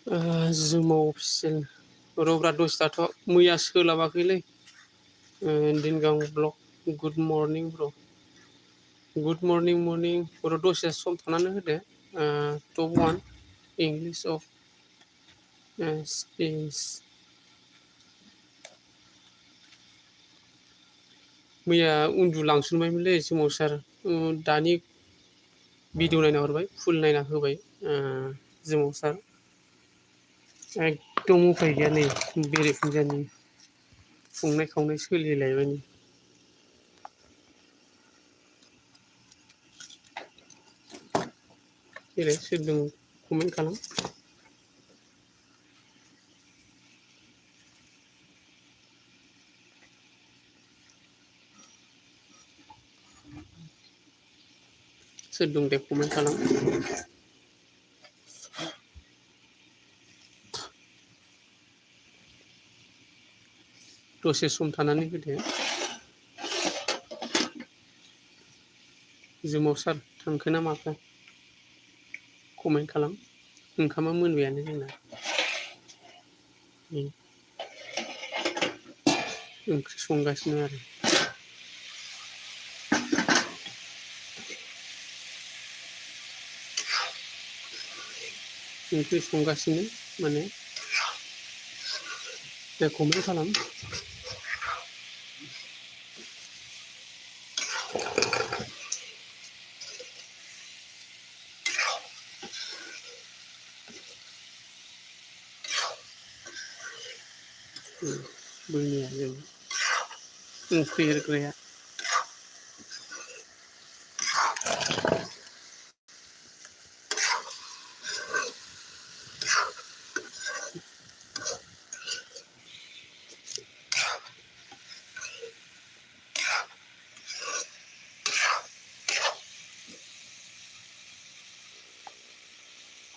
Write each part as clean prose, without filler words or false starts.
जुमाव official रब्रा दसथाथ' मैया सोलाबाखैलै दिनगां blog good morning ब्र' good morning बर' दसे सम थानानै होदो टप 1 इंलिश अफ स्पिच मैया उन्दुलांसनबायमोनलै सोमावसार दानि भिडिअ नायना हरबाय फुल नायना होबाय सोमावसार एकदम उफाय गैया नै बेरेफुंजानि संनाय खावनाय सोलिलायबाय नै देलाय सोर दं कमेन्ट खालाम सोर दं दे कमेन्ट खालाम दसे सम थानानै होदो जुमावसार थांखो ना माखो कमेन्ट खालाम ओंखामा मोनबायानो जोंना ओंख्रि संगासिनो आरो ओंख्रि संगासिनो माने दे कमेन्ट खालाम बैनिया जों ओंख्रि एरग्राया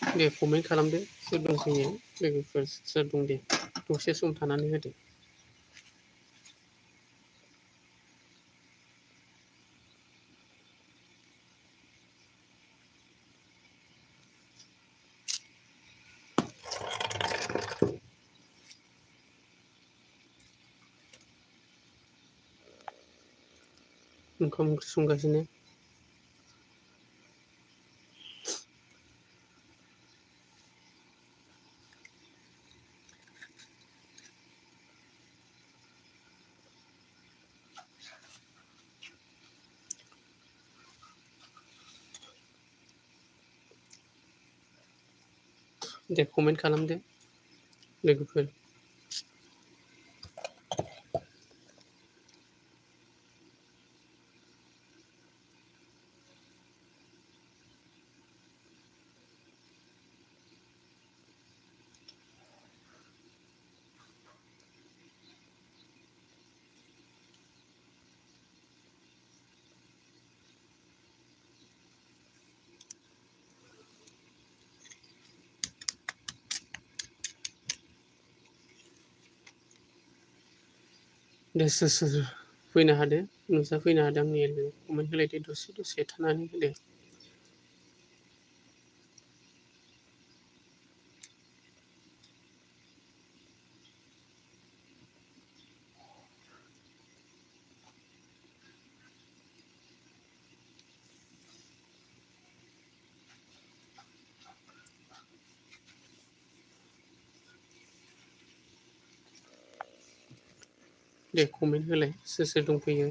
दे कमेन्ट खालामदो सोर दंफैयो लोगोफोर सोर दं दे दसे सम थानानै होदो ओंखाम ओंख्रि संगासिनो दे कमेन्ट खालामदो लोगोफोर दे सोर फैनो हादो नोंस्रा फैनो हादों आंनि कमेन्ट होलायदो दसे थानानै होदो दे कमेन्ट होलाय सोर दंफैयो